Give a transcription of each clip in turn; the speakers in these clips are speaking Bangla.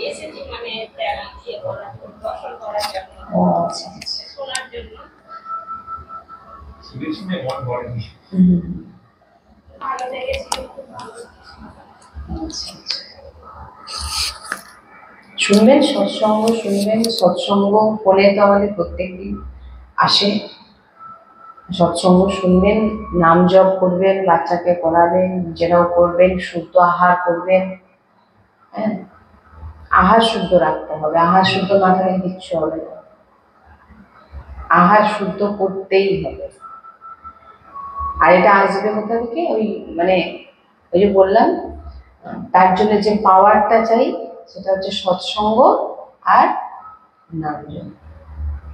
এসেছি মানে দর্শন করার জন্য। ও আচ্ছা আচ্ছা, শোনার জন্য। শুনে মন ভরেনি। ভালো লেগেছে, খুব ভালো। আচ্ছা আচ্ছা, শুনবেন সৎসঙ্গ, শুনবেন সৎসঙ্গ। ফোনে তো আমাদের প্রত্যেকদিন আসে, সৎসঙ্গ শুনবেন, নাম জপ করবেন, বাচ্চাকে পড়াবেন, নিজেরাও করবেন, শুদ্ধ আহার করবেন। হ্যাঁ, আহার শুদ্ধ রাখতে হবে, আহার শুদ্ধ না থাকলে কিচ্ছু হবে না। আহার শুদ্ধ করতেই হবে। আর এটা আসবে কোথা থেকে? ওই মানে ওই যে বললাম, তার জন্য যে পাওয়ারটা চাই সেটা হচ্ছে সৎসঙ্গ আর নাম জপ।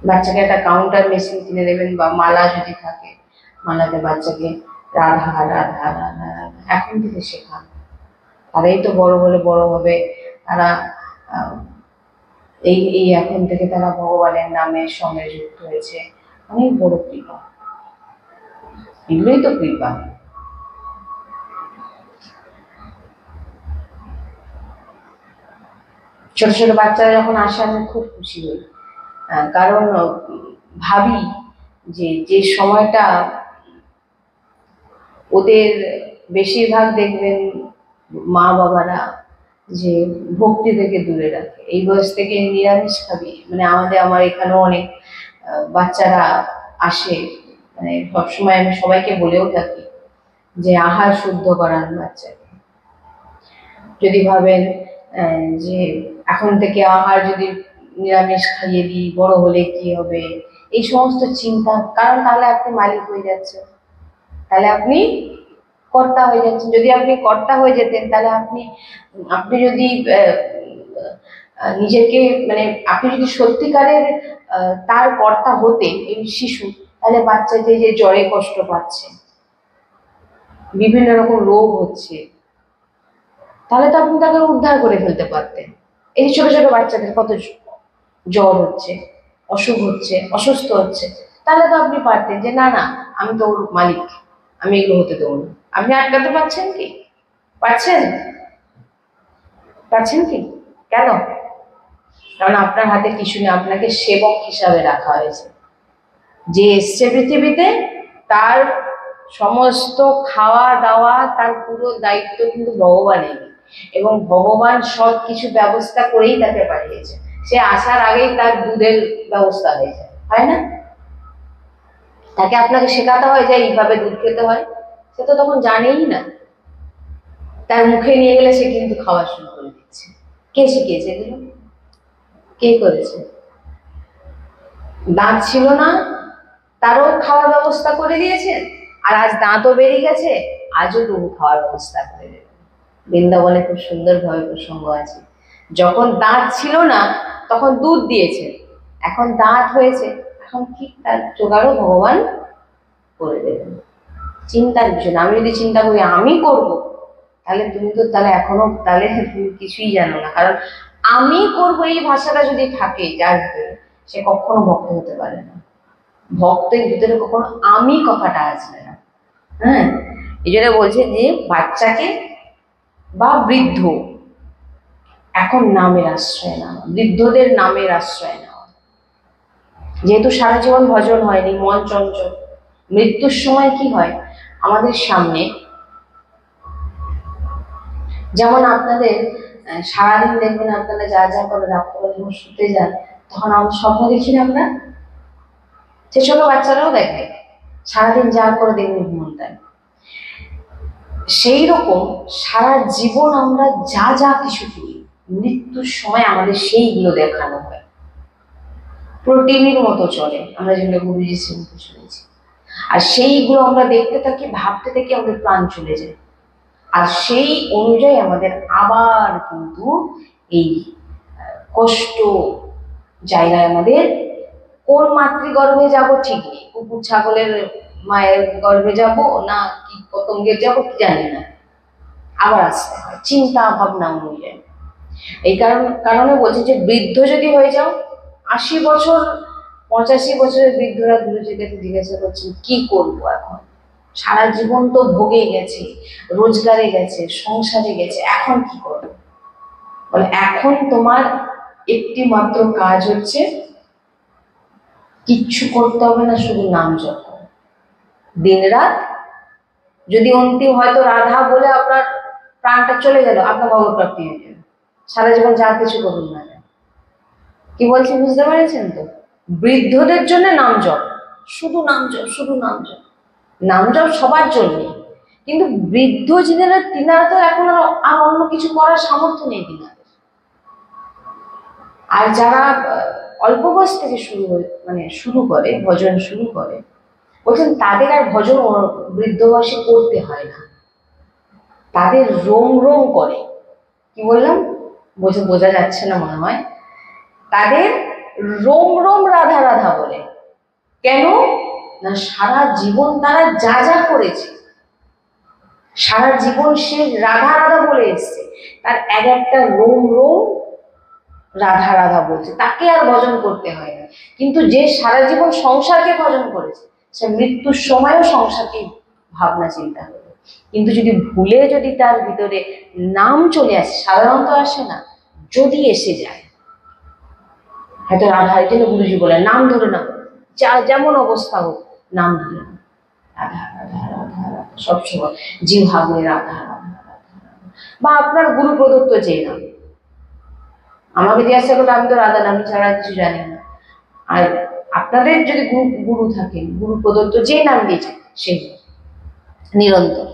বাচ্চাকে একটা কাউন্টার মেশিন কিনে দেবেন, বা মালা যদি থাকে মালাতে বাচ্চাকে রাধা রাধা রাধা রাধা এখন থেকে শেখান। তারাই তো বড় হলে বড় হবে, তারা এই এই এখন থেকে তারা ভগবানের নামের সঙ্গে যুক্ত হয়েছে। অনেক বড় কৃপা, এগুলোই তো কৃপা। ছোট ছোট বাচ্চারা যখন আসে আমি খুব খুশি হই, কারণ ভাবি যে যে সময়টা ওদের বেশিরভাগ দেখবেন মা বাবারা যে ভক্তি থেকে দূরে রাখে, এই বয়স থেকে নিরামিষ খাবি, মানে আমার এখানেও অনেক বাচ্চারা আসে, মানে সবসময় আমি সবাইকে বলেও থাকি যে আহার শুদ্ধ করান বাচ্চাকে। যদি ভাবেন যে এখন থেকে আহার যদি নিরামিষ খাইয়ে দিই বড় হলে কি হবে, এই সমস্ত চিন্তা, কারণ তাহলে আপনি মালিক হয়ে যাচ্ছেন, তাহলে আপনি কর্তা হয়ে যাচ্ছেন। যদি আপনি কর্তা হয়ে যেতেন তাহলে আপনি যদি নিজেকে মানে আপনি যদি সত্যিকারের তার কর্তা হতে এই শিশু, তাহলে বাচ্চা যে যে জ্বরে কষ্ট পাচ্ছে, বিভিন্ন রকম রোগ হচ্ছে, তাহলে তো আপনি তাকে উদ্ধার করে ফেলতে পারতেন। এই ছোট ছোট বাচ্চাদের কত জ্বর হচ্ছে, অসুখ হচ্ছে, অসুস্থ হচ্ছে, তাহলে তো আপনি পারতেন যে না না আমি তো ওর মালিক, আমি এগুলো হতে দেবো না। আপনি আটকাতে পারছেন কি? পারছেন? পারছেন কি? কেন? কারণ আপনার হাতে কিছু নেই, আপনাকে সেবক হিসাবে রাখা হয়েছে। যে এসছে পৃথিবীতে তার সমস্ত খাওয়া দাওয়া, তার পুরো দায়িত্ব কিন্তু ভগবানের, এবং ভগবান সব কিছু ব্যবস্থা করেই তাকে পাঠিয়েছে। সে আসার আগেই তার দুধের ব্যবস্থা হয়েছে, হয় না? তাকে আপনাকে শেখাতে হয় যে এইভাবে দুধ খেতে হয়, সে তো তখন জানেই না। তার মুখে নিয়ে গেলে সে কিন্তু খাওয়া শুরু করে দিচ্ছে। কে শিখিয়েছে এগুলো? কে করেছে? দাঁত ছিল না, তারও খাওয়ার ব্যবস্থা করে দিয়েছেন, আর আজ দাঁতও বেরিয়ে গেছে, আজও তবু খাওয়ার ব্যবস্থা করে দেবেন। বৃন্দাবনে খুব সুন্দরভাবে প্রসঙ্গ আছে, যখন দাঁত ছিল না তখন দুধ দিয়েছে, এখন দাঁত হয়েছে, এখন কি তার জোগাড়ও ভগবান করে দেবেন। চিন্তার বিষয় না। আমি যদি চিন্তা করি আমি করব, তাহলে তুমি তো তাহলে এখনো তাহলে তুমি কিছুই জানো না। কারণ আমি করব এই ভাষাটা যদি থাকে যার ভিতরে, সে কখনো ভক্ত হতে পারে না। ভক্তের ভিতরে কখনো আমি কথাটা আসবে না। হ্যাঁ, এই জন্য বলছে যে বাচ্চাকে বা বৃদ্ধ এখন নামের আশ্রয় নেওয়া, বৃদ্ধদের নামের আশ্রয় নেওয়া। যেহেতু সারা জীবন ভজন হয়নি, মন চঞ্চল, মৃত্যুর সময় কি হয় আমাদের সামনে, যেমন আপনাদের সারাদিন দেখবেন আপনারা যা যা করে রাত্রে যখন শুতে যান তখন আমাদের স্বপ্ন দেখি না আমরা, সে ছোট বাচ্চারাও দেখে সারাদিন যা করে দেখবেন ঘুমন্তায়। সেই রকম সারা জীবন আমরা যা যা কিছু করি, মৃত্যুর সময় আমাদের সেইগুলো দেখানো হয়, পুরো টিভির মতো চলে। আমরা যেগুলো গুরুজির শ্রীমুখে শুনেছি, আর সেইগুলো আমরা দেখতে থাকি, ভাবতে থাকি, আমাদের প্রাণ চলে যায়। আর সেই অনুযায়ী আমাদের আবার কিন্তু এই কষ্ট জায়গায় আমাদের কোন মাতৃগর্ভে যাব ঠিক নেই, কুকুর ছাগলের মায়ের গর্ভে যাব না কি পতঙ্গের যাব কি জানি না, আবার আসতে হয় চিন্তা ভাবনা অনুযায়ী। এই কারণে বলছি যে বৃদ্ধ যদি হয়ে যাও, 80 বছর 85 বছরের বৃদ্ধরা গুরুজির কাছে জিজ্ঞাসা করছেন কি করবো এখন, সারা জীবন তো ভোগে গেছে, রোজগারে গেছে, সংসারে গেছে, এখন কি করবো? বলে এখন তোমার একটি মাত্র কাজ হচ্ছে, কিচ্ছু করতে হবে না, শুধু নাম জপ করো দিন রাত। যদি অন্তিম হয়তো রাধা বলে আপনার প্রাণটা চলে গেল, আপনার ভগবত প্রাপ্তি হয়ে যাবে। সারা জীবন যা কিছু করুন না, কি বলছি বুঝতে পেরেছেন তো? বৃদ্ধদের জন্য নাম জপ, শুধু নাম জপ, শুধু নাম জপ। নাম জপ সবার জন্য, কিন্তু বৃদ্ধ যিনারা তিনারা তো এখন আর অন্য কিছু করার সামর্থ্য নেই তিনাদের। আর যারা অল্প বয়স থেকে শুরু করে ভজন শুরু করে, বলছেন তাদের আর ভজন বৃদ্ধ বয়সে করতে হয় না, তাদের রোম রোম করে। কি বললাম বোঝা যাচ্ছে না মনে হয়? তাদের রোম রোম রাধা রাধা বলে। কেন না, সারা জীবন তারা যা যা করেছে, সারা জীবন সে রাধা রাধা বলে এসছে, তার এক একটা রোম রোম রাধা রাধা বলছে, তাকে আর ভজন করতে হয় না। কিন্তু যে সারা জীবন সংসারকে ভজন করেছে, সে মৃত্যুর সময়ও সংসারকে ভাবনা চিন্তা করে। কিন্তু যদি ভুলে যদি তার ভিতরে নাম চলে আসে, সাধারণত আসে না, যদি এসে যায়, হয়তো রাধা, এই জন্য গুরুজি বলে নাম ধরে না, যা যেমন অবস্থা হোক নাম ধরে না, রাধা রাধা রাধা রাধা সবসময় জিহ্বা দিয়ে রাধা রাধা রাধা, বা আপনার গুরু প্রদত্ত যে নাম। আমাকে জিজ্ঞাসা করলে আমি তো রাধা নাম ছাড়া কিছু জানি না। আর আপনাদের যদি গুরু থাকেন, গুরু প্রদত্ত যে নাম দিয়েছে সেই নিরন্তর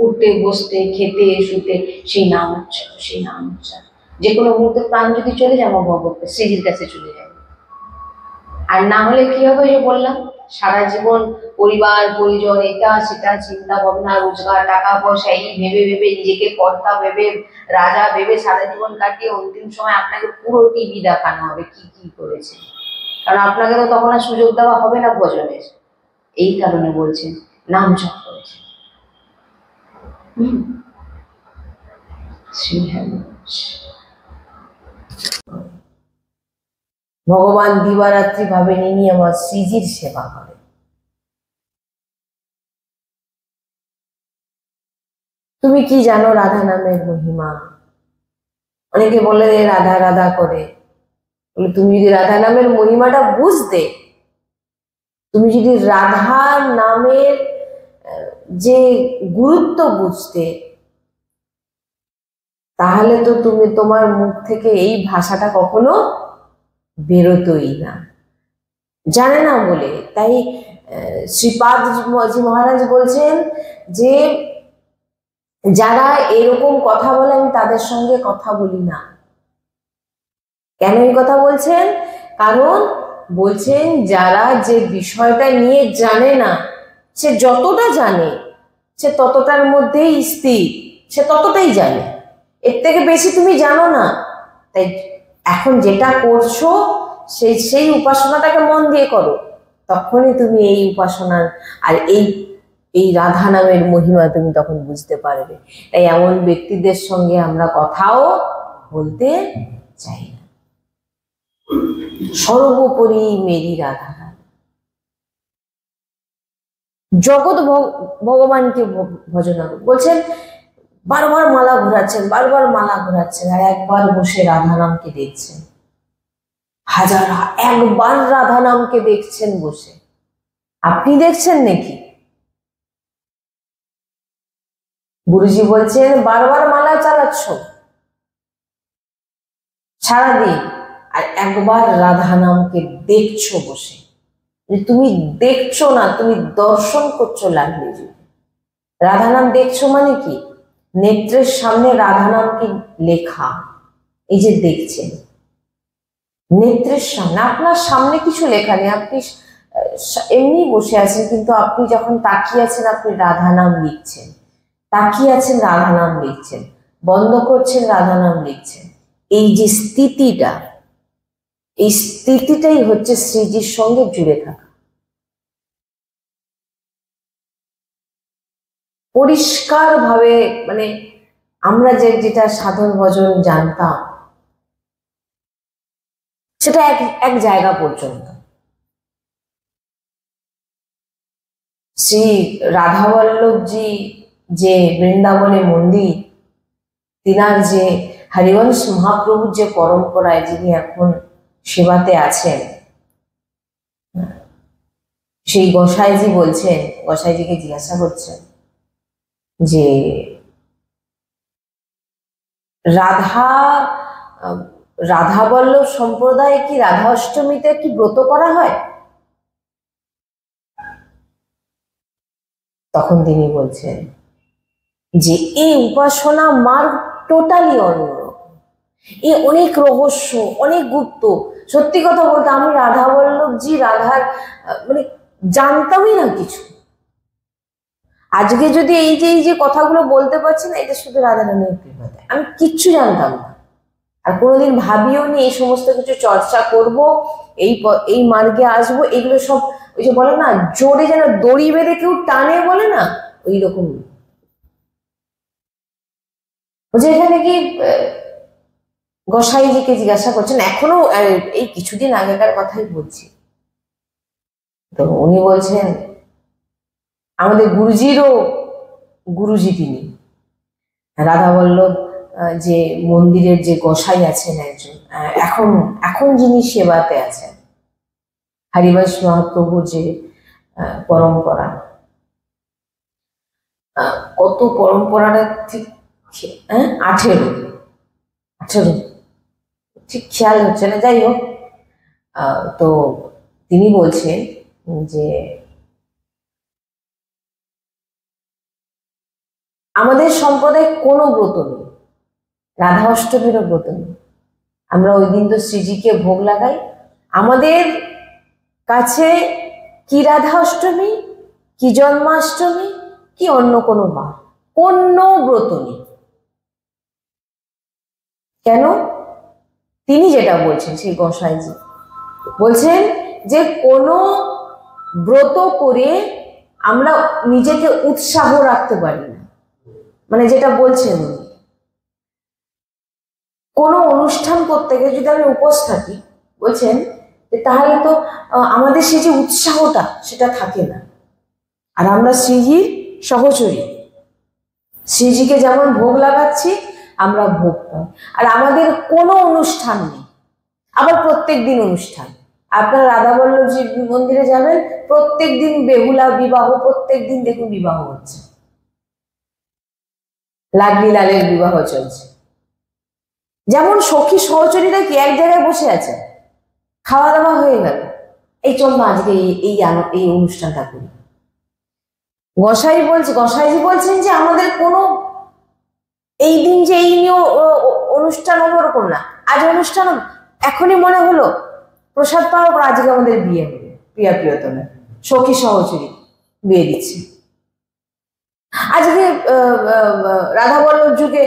উঠতে বসতে খেতে শুতে সেই নাম উচ্চার, সেই নাম উচ্চার। যে কোনো মুহূর্তে প্রাণ যদি চলে যাবো ভগবত শ্রীজির কাছে চলে যাবে। আর না হলে কি হবে, যে বললাম সারা জীবন পরিবার পরিজন এটা সেটা চিন্তা ভাবনা, রোজগার টাকা পয়সা এই ভেবে ভেবে নিজেকে কর্তা ভেবে রাজা ভেবে সারা জীবন কাটিয়ে অন্তিম সময় আপনাকে পুরো টিভি দেখানো হবে কি কি করেছে, কারণ আপনাকে তো তখন আর সুযোগ দেওয়া হবে না ভজনের। এই কারণে বলছেন নাম জপ করেছে। ভগবান দিবারাত্রি ভাবে নিনি আমার শ্রীজির সেবা করে। তুমি কি জানো রাধা নামের মহিমা? অনেকে বলে রাধা রাধা করে, বলে তুমি যদি রাধা নামের মহিমাটা বুঝতে, তুমি যদি রাধা নামের যে গুরুত্ব বুঝতে, তাহলে তো তুমি তোমার মুখ থেকে এই ভাষাটা কখনো বেরোতই না, জানে না বলে। তাই শ্রীপাদ জি মহারাজ বলছেন যে যারা এরকম কথা বলে আমি তাদের সঙ্গে কথা বলি না। কেন এই কথা বলছেন? কারণ বলছেন যারা যে বিষয়টা নিয়ে জানে না, সে যতটা জানে সে ততটার মধ্যেই স্থির, সে ততটাই জানে, এর থেকে বেশি তুমি জানো না। তাই এখন যেটা করছো সেই উপাসনাটাকে মন দিয়ে করো, তখনই তুমি এই উপাসনার আর এই রাধা নামের মহিমা তুমি তখন বুঝতে পারবে। তাই এমন ব্যক্তিদের সঙ্গে আমরা কথাও বলতে চাই না। সর্বোপরি মেরি রাধা, জগৎ ভগবানকে ভজনা বলছেন। বারবার মালা ঘোরাচ্ছেন, বারবার মালা ঘোরাচ্ছেন, আর একবার বসে রাধা নামকে দেখছেন। একবার রাধা নামকে দেখছেন বসে, আপনি দেখছেন নাকি? গুরুজি বলছেন বারবার মালা চালাচ্ছ সারাদিন, আর একবার রাধা নামকে দেখছো বসে। তুমি দেখছো না, তুমি দর্শন করছো লাগলে। রাধা নাম দেখছো মানে কি? নেত্রের সামনে রাধা নাম কি লেখা, এই যে দেখছেন নেত্রের সামনে, আপনার সামনে কিছু লেখা নেই, আপনি এমনি বসে আছেন, কিন্তু আপনি যখন তাকিয়ে আছেন আপনি রাধা নাম লিখছেন, তাকিয়ে আছেন রাধা নাম লিখছেন, বন্ধ করছেন রাধা নাম লিখছেন। এই যে স্থিতিটা, এই স্থিতিটাই হচ্ছে শ্রীজির সঙ্গে জুড়ে থাকা। পরিষ্কার ভাবে, মানে আমরা যেটা সাধন ভজন জানতাম সেটা এক জায়গা পর্যন্ত। শ্রী রাধাবল্লভজি যে বৃন্দাবনে মন্দির, তিনার যে হরিবংশ মহাপ্রভুর যে পরম্পরায় যিনি এখন সেবাতে আছেন, সেই গোসাইজি বলছেন, গোসাইজিকে জিজ্ঞাসা করছেন যে রাধা বল্লভ সম্প্রদায়ে কি রাধা অষ্টমীতে কি ব্রত করা হয়? তখন তিনি বলছেন যে এই উপাসনা মার্গ টোটালি অন্য, এ অনেক রহস্য, অনেক গুপ্ত। সত্যি কথা বলতে আমি রাধা বল্লভজি রাধার মানে জানতামই না কিছু। আজকে যদি এই যে কথাগুলো বলতে পারছি না, এটা শুধু রাধারানীর কৃপাতে। আমি কিচ্ছু জানতাম না, আর কোনোদিন ভাবিও নি এই সমস্ত কিছু চর্চা করব, এই মার্গে আসবো। এগুলো সব ওই যে বলে না, জোরে যেন দড়ি বেঁধে কেউ টানে বলে না, ওই রকম। এখানে কি গোসাইজিকে জিজ্ঞাসা করছেন, এখনো এই কিছুদিন আগেকার কথাই বলছি, তো উনি বলছেন আমাদের গুরুজিরও গুরুজি তিনি রাধা বল্লভ যে মন্দিরের যে গোসাই আছেন একজন, এখন যিনি সেবাতে আছেন, হরিবংশ মহাপ্রভুর যে পরম্পরা, কত পরম্পরাটা ঠিক 18 ঠিক খেয়াল হচ্ছে না, যাই হোক। তো তিনি বলছেন যে আমাদের সম্প্রদায়ে কোনো ব্রত নেই, রাধা অষ্টমীরও ব্রত নেই। আমরা ওই দিন তো শ্রীজিকে ভোগ লাগাই। আমাদের কাছে কি রাধা অষ্টমী, কি জন্মাষ্টমী, কি অন্য কোনো বার, কোনো ব্রত নেই। কেন? তিনি যেটা বলছেন, সেই গোসাইজি বলছেন যে কোনো ব্রত করে আমরা নিজেকে উৎসাহ রাখতে পারি না। মানে যেটা বলছেন উনি, কোনো অনুষ্ঠান করতে গিয়ে যদি আমি উপোস থাকি, বলছেন তাহলে তো আমাদের সেই যে উৎসাহটা সেটা থাকে না। আর আমরা শ্রীজির সহচরী, শ্রীজিকে যেমন ভোগ লাগাচ্ছি আমরা ভোগ পাই। আর আমাদের কোনো অনুষ্ঠান নেই, আবার প্রত্যেক দিন অনুষ্ঠান। আপনারা রাধা বল্লভজি মন্দিরে যাবেন, প্রত্যেক দিন বেহুলা বিবাহ, প্রত্যেক দিন দেখুন বিবাহ হচ্ছে, লাডলি লালের বিবাহ চলছে। যেমন সখী সহচরীরা কি এক জায়গায় বসে আছে, খাওয়া দাওয়া হয়ে গেল, এই চল না আজকে এই অনুষ্ঠানটা করি। গোসাইজি বলছেন যে আমাদের কোনো এই দিন যে এই নিয়ে অনুষ্ঠান হবে ওরকম না। আজ অনুষ্ঠান এখনই মনে হলো প্রসাদ পাওয়ার পর আজকে আমাদের বিয়ে হবে, প্রিয়া প্রিয়তমে সখী সহচরী বিয়ে দিচ্ছে। আজকে রাধা বল্লভ যুগে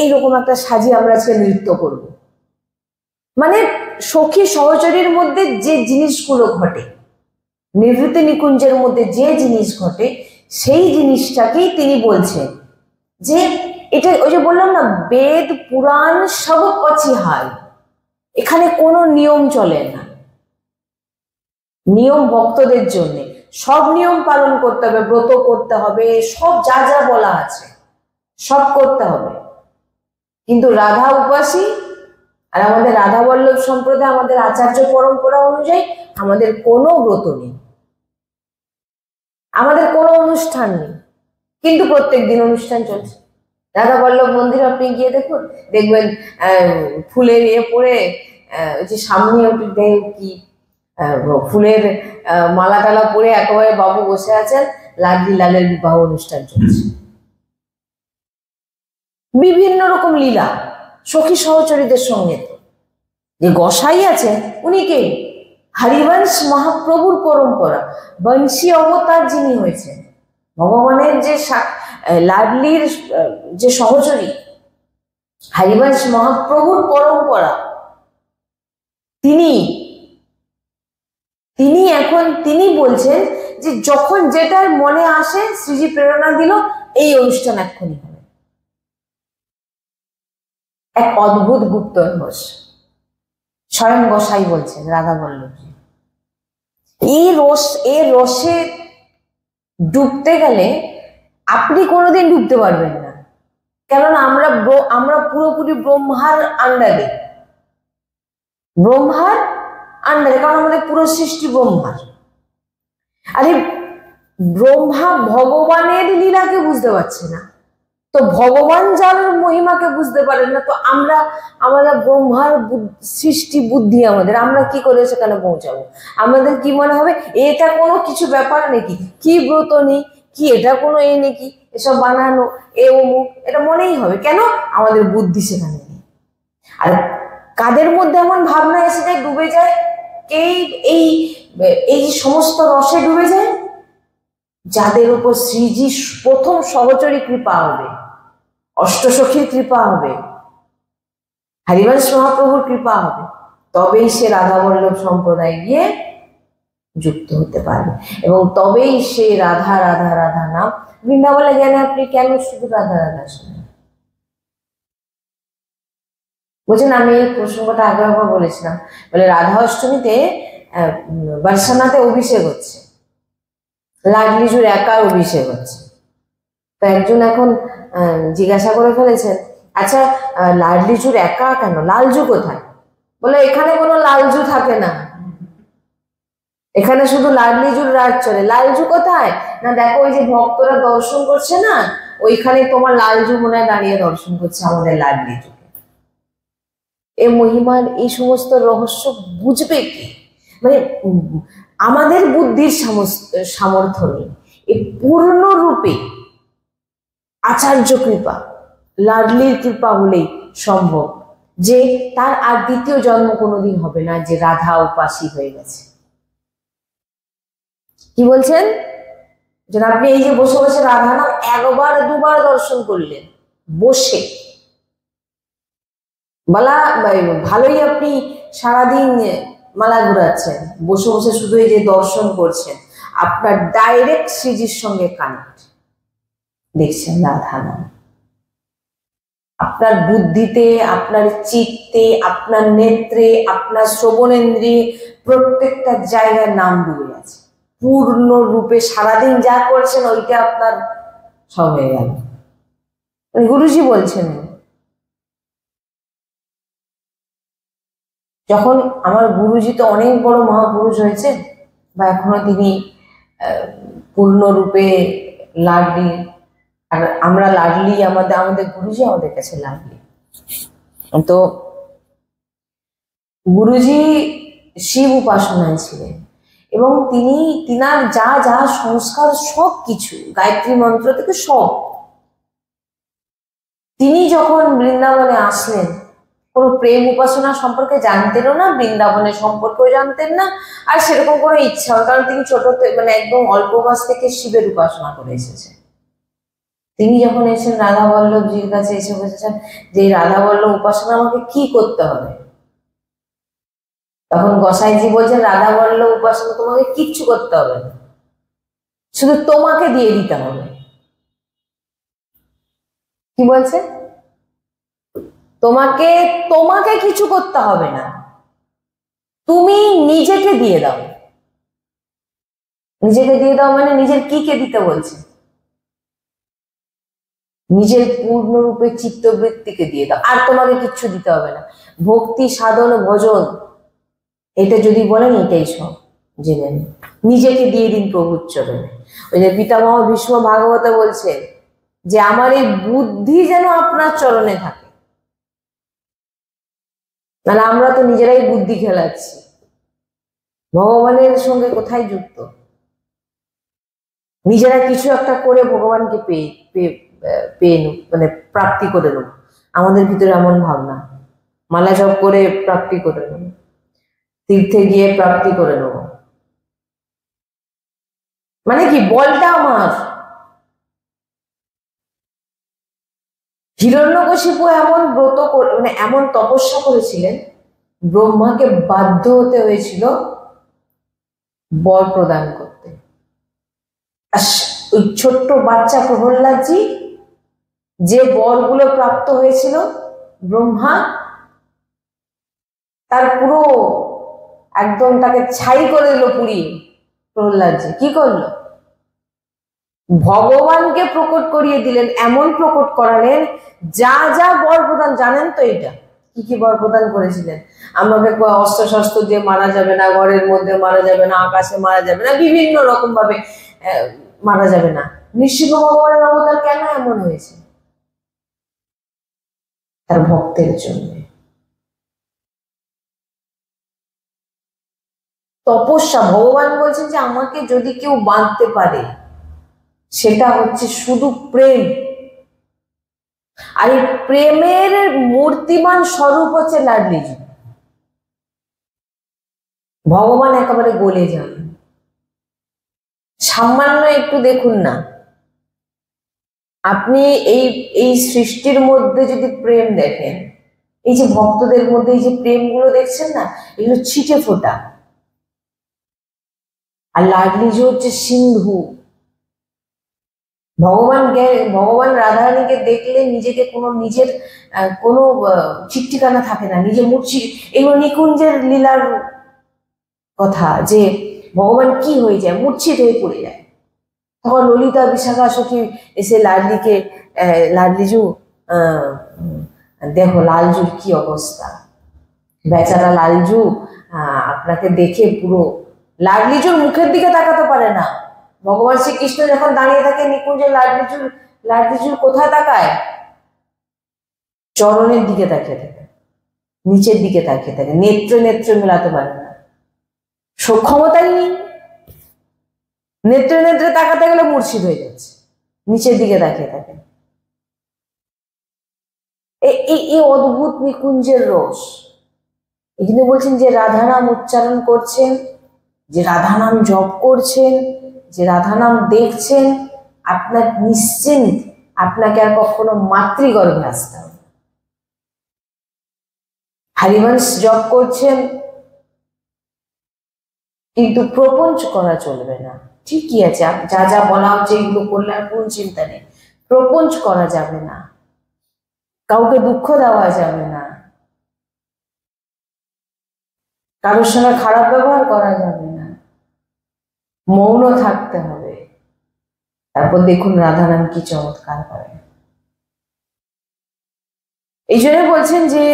এইরকম একটা সাজিয়ে আমরা আজকে নৃত্য করব। মানে সখী সহচরীর মধ্যে যে জিনিসগুলো ঘটে, নিভৃতি নিকুঞ্জের মধ্যে যে জিনিস ঘটে, সেই জিনিসটাকেই তিনি বলছেন যে এটা ওই যে বললাম না, বেদ পুরাণ সব পছিহায়, এখানে কোনো নিয়ম চলে না। নিয়ম ভক্তদের জন্য, সব নিয়ম পালন করতে হবে, ব্রত করতে হবে, সব যা যা বলা আছে সব করতে হবে। কিন্তু রাধা উপাসী আর আমাদের রাধা বল্লভ সম্প্রদায়, আমাদের আচার্য পরম্পরা অনুযায়ী আমাদের কোনো ব্রত নেই, আমাদের কোনো অনুষ্ঠান নেই, কিন্তু প্রত্যেক দিন অনুষ্ঠান চলছে। রাধা বল্লভ মন্দির আপনি গিয়ে দেখুন, দেখবেন ফুলের পরে যে সামনে কি ফুলের মালা টালা পরে একেবারে বাবু বসে আছেন, লাডলি লালের বিবাহ অনুষ্ঠান চলছে। বিভিন্ন রকম লীলা সখী সহচরীদের সঙ্গে। যে গোসাই আছেন উনি কে? হরিবংশ মহাপ্রভুর পরম্পরা, বংশী অবতার যিনি হয়েছেন, ভগবানের যে লাডলির যে সহচরী, হরিবংশ মহাপ্রভুর পরম্পরা, তিনি বলছেন যে যখন যেটার মনে আসে শ্রীজি প্রেরণা দিল, এই অনুষ্ঠান এক্ষুনি হবে। এক অদ্ভুত গুপ্ত রহস্য, স্বয়ং গোসাই বলছেন রাধা বল্লভজি। এই রসে ডুবতে গেলে আপনি কোনোদিন ডুবতে পারবেন না। কেননা আমরা পুরোপুরি ব্রহ্মার আন্ডারে, কারণ আমাদের পুরো সৃষ্টি ব্রহ্মার। আরে ব্রহ্মা ভগবানের লীলাকে বুঝতে পারছে না, তো ভগবান যার মহিমাকে বুঝতে পারেন না, তো আমরা ব্রহ্মার সৃষ্টি বুদ্ধি আমাদের, আমরা কি করে সেখানে পৌঁছাবো? আমাদের কি মনে হবে এটা কোনো কিছু ব্যাপার নাকি, কি ব্রত নেই কি, এটা কোনো এ নাকি, এসব বানানো এ অমুক, এটা মনেই হবে। কেন? আমাদের বুদ্ধি সেখানে নেই। আর কাদের মধ্যে এমন ভাবনা এসে যায়, ডুবে যায়, এই এই এই সমস্ত রসে ডুবে যায়, যাদের উপর শ্রীজি প্রথম সহচরী কৃপা হবে, অষ্টসখীর কৃপা হবে, হরিবংশ মহাপ্রভুর কৃপা হবে, তবেই সে রাধা বল্লভ সম্প্রদায় গিয়ে যুক্ত হতে পারবে, এবং তবেই সে রাধা রাধা রাধা নাম বৃন্দাবনে জ্ঞানে আপনি কেন শুধু রাধা রাধা শুনেন? বুঝলেন, আমি এই প্রসঙ্গটা আগে একবার বলেছিলাম, বলে রাধা অষ্টমীতে বর্ষানাতে অভিষেক হচ্ছে, লাডলিজুর একার অভিষেক হচ্ছে। তো একজন এখন জিজ্ঞাসা করে ফেলেছেন, আচ্ছা লাডলিজুর একা কেন, লালজু কোথায়? বলে এখানে কোনো লালজু থাকে না, এখানে শুধু লাডলিজুর রাজ চলে। লালজু কোথায়? না দেখো ওই যে ভক্তরা দর্শন করছে না, ওইখানে তোমার লালজু মনে হয় দাঁড়িয়ে দর্শন করছে আমাদের লাডলিজুকে। এই মহিমার এই সমস্ত রহস্য বুঝবে কি? মানে আমাদের বুদ্ধির সামর্থ্য নেই, এই পূর্ণরূপে আচার্য কৃপা, লাডলির কৃপা হলেই সম্ভব, যে তার আর দ্বিতীয় জন্ম কোনোদিন হবে না, যে রাধা উপাসী হয়ে গেছে। কি বলছেন? যে আপনি এই যে বসে বসে রাধা নাম একবার দুবার দর্শন করলেন বসে, বলা ভালোই আপনি সারাদিন মালা ঘুরাচ্ছেন, বসে বসে শুধু এই যে দর্শন করছেন, আপনার ডাইরেক্ট শ্রীজির সঙ্গে কানেক্ট, দেখছেন রাধা নাম আপনার বুদ্ধিতে, আপনার চিত্তে, আপনার নেত্রে, আপনার শ্রবণেন্দ্রিয়ে, প্রত্যেকটা জায়গার নাম ডুবে আছে পূর্ণরূপে। সারাদিন যা করছেন ওইটা আপনার সব হয়ে গেল। গুরুজি বলছেন, যখন আমার গুরুজি তো অনেক বড় মহাপুরুষ হয়েছে, বা এখনো তিনি পূর্ণরূপে লাডলি, আর আমরা লাডলি, আমাদের গুরুজি আমাদের কাছে লাডলি। তো গুরুজি শিব উপাসনায় ছিলেন, এবং তিনার যা যা সংস্কার সব কিছু, গায়ত্রী মন্ত্র থেকে সব, তিনি যখন বৃন্দাবনে আসলেন কোনো প্রেম উপাসনা সম্পর্কে জানতেনও না, বৃন্দাবনের সম্পর্কেও জানতেন না, আর সেরকম কোনো ইচ্ছা, কারণ তিনি ছোট মানে একদম অল্প বয়স থেকে শিবের উপাসনা করে এসেছেন। তিনি যখন এসেছেন রাধা বল্লভজির কাছে এসে বসেছেন যে রাধা বল্লভ উপাসনা আমাকে কি করতে হবে, তখন গোসাইজি বলছেন রাধা বল্লভ উপাসনা তোমাকে কিচ্ছু করতে হবে না, শুধু তোমাকে দিয়ে দিতে হবে। কি বলছে? তোমাকে কিছু করতে হবে না, তুমি নিজেকে দিয়ে দাও। নিজেকে দিয়ে দাও মানে নিজের কি কে দিতে বলছে? নিজের পূর্ণরূপে চিত্তবৃত্তিকে দিয়ে দাও, আর তোমাকে কিচ্ছু দিতে হবে না। ভক্তি সাধন ভজন এটা যদি বলেন এটাই সব জেনে নিন, নিজেকে দিয়ে দিন প্রভুর চরণে। ওই যে পিতামহ ভীষ্ম ভাগবত বলছেন যে আমার এই বুদ্ধি যেন আপনার চরণে থাকে, নাহলে আমরা তো নিজেরাই বুদ্ধি খেলাচ্ছি, ভগবানের সঙ্গে কোথায় যুক্ত? নিজেরা কিছু একটা করে ভগবানকে পেয়ে মানে প্রাপ্তি করে নেব, আমাদের ভিতরে এমন ভাবনা, মালা জপ করে প্রাপ্তি করে নেব, তীর্থে গিয়ে প্রাপ্তি করে নেব, মানে কি বলটা আমার। হিরণ্যকশিপু এমন ব্রত মানে এমন তপস্যা করেছিলেন, ব্রহ্মাকে বাধ্য হতে হয়েছিল বর প্রদান করতে। আর ওই ছোট্ট বাচ্চা প্রহ্লাদজি যে বরগুলো প্রাপ্ত হয়েছিল, ব্রহ্মা তার পুরো একদম তাকে ছাই করে দিল পুড়িয়ে। প্রহ্লাদজি কি করলো? ভগবানকে প্রকট করিয়ে দিলেন, এমন প্রকট করালেন যা যা বর প্রদান, জানেন তো এটা কি কি বর প্রদান করেছিলেন? আমাকে অস্ত্র শস্ত্র দিয়ে মারা যাবে না, ঘরের মধ্যে মারা যাবে না, আকাশে মারা যাবে না, বিভিন্ন রকম ভাবে মারা যাবে না। নৃসিংহ ভগবানের অবতার কেন এমন হয়েছে? তার ভক্তের জন্য। তপস্যা, ভগবান বলছেন যে আমাকে যদি কেউ বাঁধতে পারে সেটা হচ্ছে শুধু প্রেম। আর এই প্রেমের মূর্তিমান স্বরূপ হচ্ছে লাডলিজি। ভগবান একেবারে গলে যান। সামান্য একটু দেখুন না, আপনি এই এই সৃষ্টির মধ্যে যদি প্রেম দেখেন, এই যে ভক্তদের মধ্যে এই যে প্রেমগুলো দেখছেন না, এগুলো ছিটে ফোটা। আর লাডলিজি হচ্ছে সিন্ধু। ভগবান রাধারানীকে দেখলে নিজেকে কোনো নিজের কোনো ঠিক ঠিকানা থাকে না, নিজে মূর্ছিত। এগুলো নিকুঞ্জের লীলার কথা, যে ভগবান কি হয়ে যায়, মূর্ছিত হয়ে পড়ে যায়। তখন ললিতা বিশাখা সখী এসে লাডলিকে, লাডলিজু দেখো লালজুর কি অবস্থা, বেচারা লালজু আপনাকে দেখে পুরো, লাডলিজুর মুখের দিকে তাকাতে পারে না। ভগবান শ্রীকৃষ্ণ যখন দাঁড়িয়ে থাকে নিকুঞ্জে, লাডলিজুর কোথায় তাকায়? চরণের দিকে তাকিয়ে থাকে, নিচের দিকে তাকিয়ে থাকে, নেত্রে নেত্রে মেলাতে পারে না, সক্ষমতাই নেই। নেত্রে নেত্রে তাকাতে গেলে মূর্ছিত হয়ে যাচ্ছে, নিচের দিকে তাকিয়ে থাকে। এই অদ্ভুত নিকুঞ্জের রস। এখানে বলছেন যে রাধা নাম উচ্চারণ করছেন, যে রাধা নাম জপ করছেন, যে রাধা নাম দেখছেন, আপনার নিশ্চিন্ত, আপনাকে আর কখনো মাতৃগর্ভে আসতে হবে। হরিবংশ জপ করছেন, কিন্তু প্রপঞ্চ করা চলবে না। ঠিকই আছে, যা যা বলা হচ্ছে এগুলো করলে আর কোন চিন্তা নেই। প্রপঞ্চ করা যাবে না, কাউকে দুঃখ দেওয়া যাবে না, কারোর সঙ্গে খারাপ ব্যবহার করা যাবে না, মৌন থাকতে হবে। তারপর দেখুন রাধারাম কি চমৎকার করে। এই জন্য বলছেন যে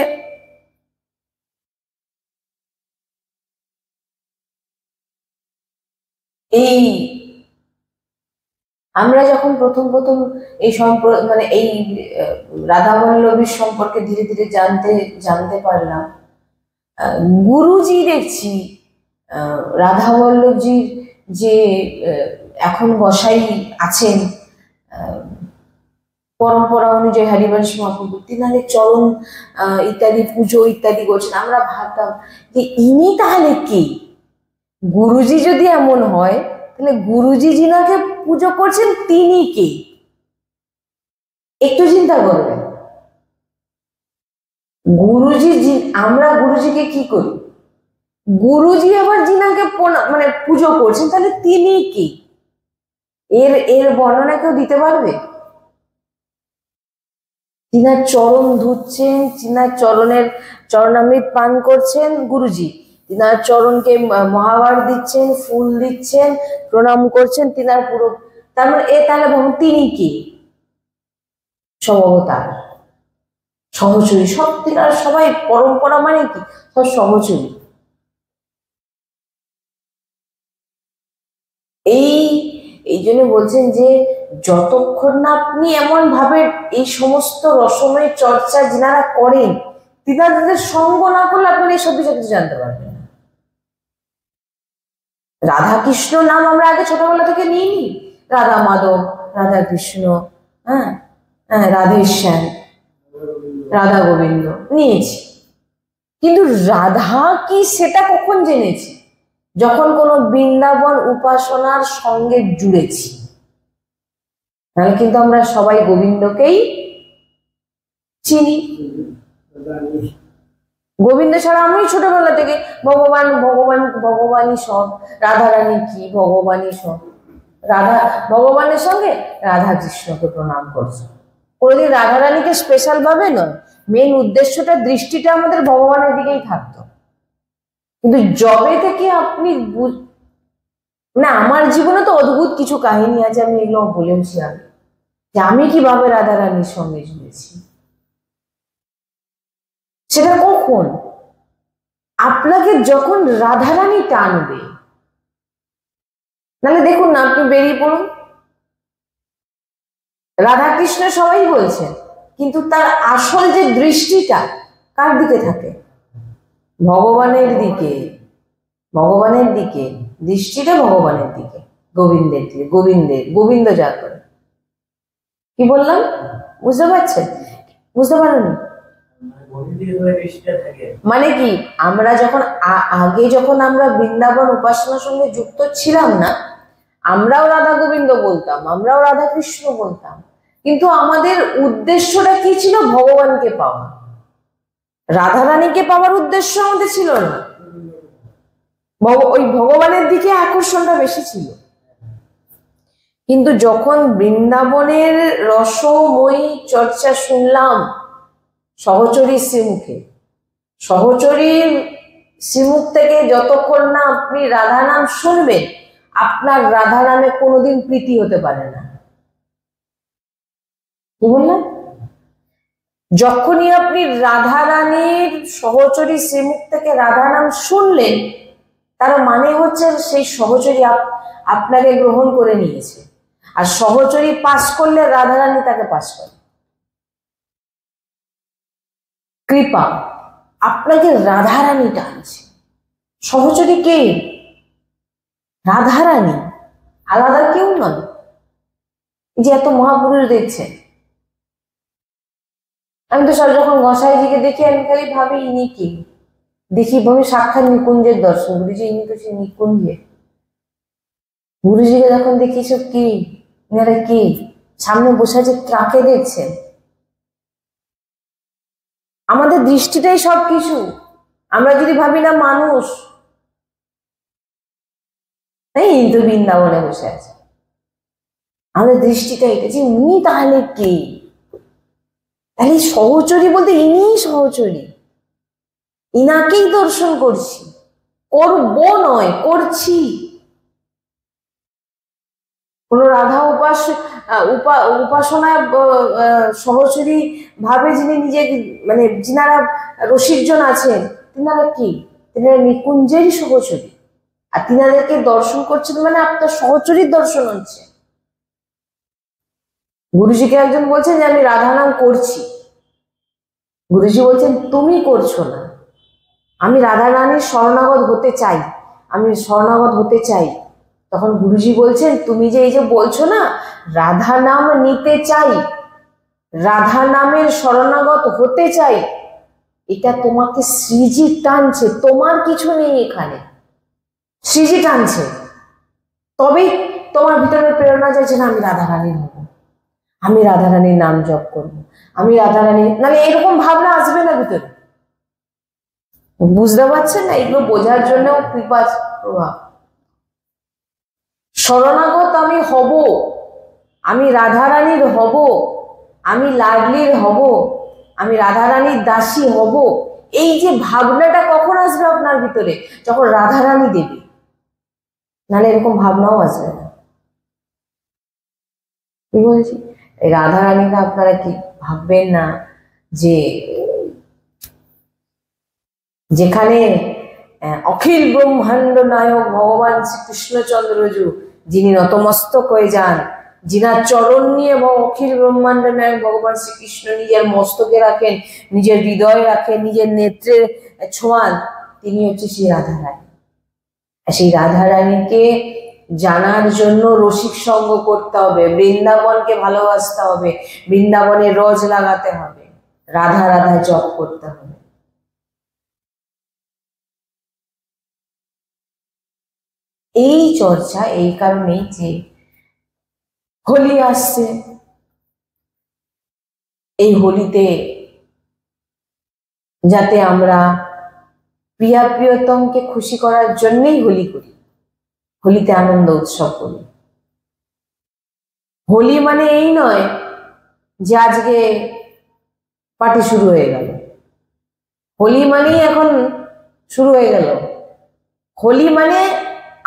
এই আমরা যখন প্রথম এই মানে এই রাধা বল্লভীর সম্পর্কে ধীরে ধীরে জানতে পারলাম, গুরুজি দেখছি রাধা বল্লভজির যে এখন গোসাই আছেন, পরম্পরা অনুযায়ী হরিবংশ মহাপ্রভু, তিনাদের চরণ ইত্যাদি পুজো ইত্যাদি করছেন। আমরা ভাবতাম যে ইনি তাহলে কি? গুরুজি যদি এমন হয় তাহলে গুরুজি যিনাকে পুজো করছেন তিনি কে? একটু চিন্তা করবেন। আমরা গুরুজিকে কি করি, গুরুজি আবার যিনাকে মানে পুজো করছেন তাহলে তিনি কি? এর বর্ণনা কেউ দিতে পারবে? তিনার চরণ ধুচ্ছেন, তিনার চরণামৃত পান করছেন গুরুজি, তিনার চরণকে মহাবার দিচ্ছেন, ফুল দিচ্ছেন, প্রণাম করছেন, তিনার পুরো, তার মানে তাহলে ভাবুন তিনি কি? সব অবতার, সহচরী, সব তিনার সবাই পরম্পরা মানে কি সব সহচরী। এই জন্য বলছেন যে যতক্ষণ না আপনি এমন ভাবে এই সমস্ত রসময় চর্চা যিনারা করেন, তিনাদের সঙ্গ না করলে আপনি এইসব বিষয়ে কিছু জানতে পারবেন না। রাধা কৃষ্ণ নাম আমরা আগে ছোটবেলা থেকে নিইনি, রাধা মাধব, রাধা কৃষ্ণ, হ্যাঁ হ্যাঁ, রাধেশ্যাম, রাধা গোবিন্দ নিয়েছি, কিন্তু রাধা কি সেটা কখন জেনেছি? যখন কোনো বৃন্দাবন উপাসনার সঙ্গে জুড়েছি। তাহলে কিন্তু আমরা সবাই গোবিন্দকেই চিনি। গোবিন্দ ছাড়া আমি ছোটবেলা থেকে ভগবানই সব, রাধারানী কি ভগবানই সব, ভগবানের সঙ্গে রাধা কৃষ্ণকে প্রণাম করছে। কোনোদিন রাধারানীকে স্পেশাল ভাবে নয়, মেন উদ্দেশ্যটা, দৃষ্টিটা আমাদের ভগবানের দিকেই থাকতো। কিন্তু যবে থেকে আপনি না, আমার জীবনে তো অদ্ভুত কিছু কাহিনী আছে, আমি এগুলো বলেওছি আগে, যে আমি কিভাবে রাধা রানীর সঙ্গে জুড়েছি। সেটা কখন? আপনাকে যখন রাধা রানী টানবে, নাহলে দেখুন না, আপনি বেরিয়ে পড়ুন, রাধা কৃষ্ণ সবাই বলছেন, কিন্তু তার আসল যে দৃষ্টিটা কার দিকে থাকে? ভগবানের দিকে। ভগবানের দিকে দৃষ্টিটা, ভগবানের দিকে, গোবিন্দের দিকে। গোবিন্দ যা করে। কি বললাম? বুঝতে পারছেন? বুঝতে পারেন? মানে কি, আমরা যখন আগে যখন আমরা বৃন্দাবন উপাসনার সঙ্গে যুক্ত ছিলাম না, আমরাও রাধা গোবিন্দ বলতাম, আমরাও রাধা কৃষ্ণ বলতাম, কিন্তু আমাদের উদ্দেশ্যটা কি ছিল? ভগবানকে পাওয়া। রাধা রানীকে পাওয়ার উদ্দেশ্য আমাদের ছিল না, ওই ভগবানের দিকে আকর্ষণটা বেশি ছিল। কিন্তু যখন বৃন্দাবনের রসময়ী চর্চা শুনলাম সহচরীর শ্রীমুখে, সহচরীর শ্রীমুখ থেকে যতক্ষণ না আপনি রাধা নাম শুনবেন, আপনার রাধা নামে কোনোদিন প্রীতি হতে পারে না। কি বললাম? যখনই আপনি রাধা রানীর সহচরী শ্রীমুখ থেকে রাধা নাম শুনলেন, তার মানে হচ্ছে সেই সহচরী আপনাকে গ্রহণ করে নিয়েছে। আর সহচরী পাস করলে রাধা রানী তাকে পাস করে। কৃপা, আপনাকে রাধা রানী টানছে। সহচরী কে? রাধা রানী, আলাদা কেউ নয়। যে এত মহাপুরুষ দেখছেন, আমি তো সব যখন গোসাইজিকে দেখি, আমি খালি ভাবি ইনি কি, দেখি ভাবি সাক্ষাৎ নিকুঞ্জের দর্শন। গুরুজি, ইনি তো সে নিকুঞ্জে। গুরুজিকে যখন দেখি, সব কি, এনারা কি, সামনে বসে আছে, ট্রাকে দেখছেন। আমাদের দৃষ্টিটাই সবকিছু। আমরা যদি ভাবি না মানুষ, এই তো বৃন্দাবনে বসে আছে, আমাদের দৃষ্টিটা এটা, যে উনি তাহলে কে? তাহলে সহচরী বলতে ইনিই সহচরী, ইনাকেই দর্শন করছি, করবো নয়, করছি। কোন রাধা উপাসনায় সহচরী ভাবে যিনি নিজে, মানে যিনারা রসিকজন আছেন, তিনারা কি? তিনারা নিকুঞ্জেরই সহচরী। আর তিনাদেরকে দর্শন করছেন মানে আপনার সহচরীর দর্শন হচ্ছে। গুরুজিকে একজন বলছেন যে আমি রাধা নাম করছি। গুরুজি বলছেন তুমি করছো না, আমি রাধা রানীর শরণাগত হতে চাই, আমি শরণাগত হতে চাই। তখন গুরুজি বলছেন তুমি যে এই যে বলছো না রাধা নাম নিতে চাই, রাধা নামের শরণাগত হতে চাই, এটা তোমাকে শ্রীজি টানছে, তোমার কিছু নেই এখানে, শ্রীজি টানছে। তবেই তোমার ভিতরে প্রেরণা চাইছে না আমি রাধা রানীর হব, আমি রাধা রানীর নাম জপ করবো, আমি রাধা রানী, মানে এরকম ভাবনা আসবে না ভিতরে। বুঝতে পারছেন না? এগুলো বোঝার জন্য কৃপা প্রভাব। শরণাগত আমি হব, আমি রাধা রানীর হব, আমি লাডলির হব, আমি রাধা রানীর দাসী হব, এই যে ভাবনাটা কখন আসবে আপনার ভিতরে? যখন রাধা রানী দেবে, নাহলে এরকম ভাবনাও আসবে না। কি বলছি? রাধা রানীকে আপনারা কি ভাববেন না যে যেখানে অখিল ব্রহ্মাণ্ড নায়ক ভগবান শ্রীকৃষ্ণচন্দ্রজু, যিনি নতমস্তক হয়ে যান, যিনার চরণ নিয়ে অখিল ব্রহ্মাণ্ড নায়ক ভগবান শ্রীকৃষ্ণ নিজের মস্তকে রাখেন, নিজের হৃদয়ে রাখেন, নিজের নেত্রে ছোঁয়ান, তিনি হচ্ছে সেই রাধা রানী। সেই রাধা রানীকে জানার জন্য রসিক সঙ্গ করতে হবে, বৃন্দাবনকে ভালোবাসতে হবে, বৃন্দাবনে রজ লাগাতে হবে, রাধা রাধা জপ করতে হবে। এই চর্চা এই কারণেই যে হোলি আসছে, এই হোলিতে যাতে আমরা প্রিয়া প্রিয়তমকে খুশি করার জন্যই হোলি করি, হোলিতে আনন্দ উৎসব করি। হোলি মানে এই নয় যে আজকে পার্টি শুরু হয়ে গেল, হোলি মানেই এখন শুরু হয়ে গেল। হোলি মানে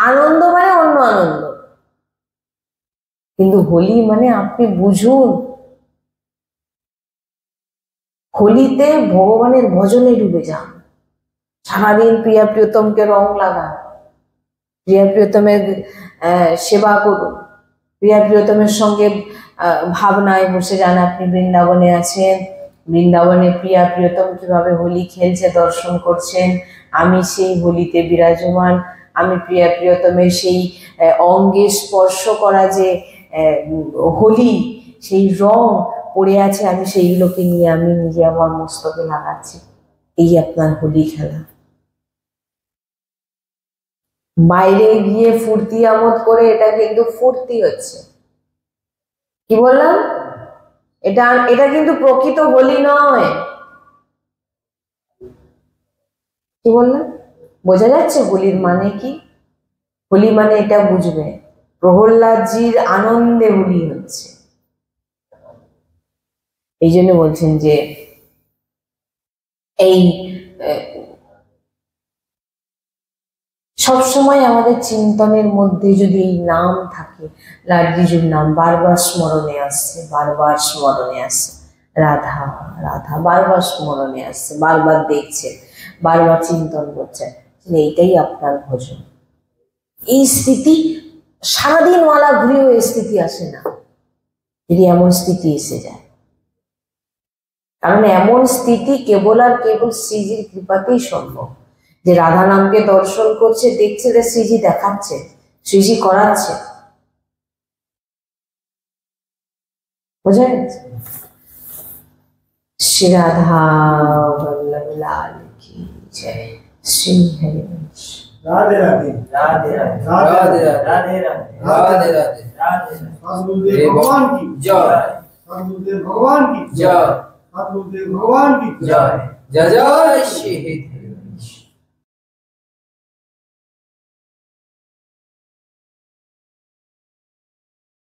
আনন্দ মানে অন্য আনন্দ। কিন্তু হোলি মানে আপনি বুঝুন, হোলিতে ভগবানের ভজনে ডুবে যান, সারাদিন প্রিয়া প্রিয়তমকে রং লাগান, প্রিয়া প্রিয়তমের সেবা করুন, প্রিয়া প্রিয়তমের সঙ্গে ভাবনায় বসে যান আপনি বৃন্দাবনে আছেন, বৃন্দাবনে প্রিয়া প্রিয়তম কিভাবে হোলি খেলছে দর্শন করছেন, আমি সেই হোলিতে বিরাজমান, আমি প্রিয়া প্রিয়তমের সেই অঙ্গে স্পর্শ করা যে হোলি, সেই রং পড়ে আছে, আমি সেইগুলোকে নিয়ে আমি নিজে আমার মস্তকে লাগাচ্ছি। এই আপনার হোলি খেলা। বাইরে গিয়ে ফুর্তি আমোদ করে এটা কিন্তু ফুর্তি হচ্ছে, কি বললাম, এটা কিন্তু প্রকৃত হোলি নয়। কি বললাম, বোঝা যাচ্ছে হোলির মানে কি? হোলি মানে এটা বুঝবে, প্রহ্লাদজির আনন্দে হোলি হচ্ছে। এই জন্য বলছেন যে এই সবসময় আমাদের চিন্তনের মধ্যে যদি এই নাম থাকে, লাড্ডুজির নাম বারবার স্মরণে আসছে, বারবার স্মরণে আসছে, রাধা রাধা বারবার স্মরণে আসছে, বারবার দেখছেন, বারবার চিন্তন করছেন, এইটাই আপনার ভজন। এই স্থিতি সারাদিন মালা ঘুরেও এই স্থিতি আসে না, যদি এমন স্থিতি এসে যায়। কারণ এমন স্থিতি কেবল আর কেবল শ্রীজির কৃপাতেই সম্ভব, যে রাধা নামকে দর্শন করছে, দেখছে যে শ্রীজি দেখাচ্ছে, শ্রীজি করাচ্ছে। বোঝা গেছে? শ্রী রাধা বল্লভ লাল কি জয়, শ্রী হরি বংশ। राधे राधे राधे राधे राधे राधे राधे राधे राधे सद्गुरुदेव भगवान की जय, सद्गुरुदेव भगवान की जय, सद्गुरुदेव भगवान की जय जय जय श्री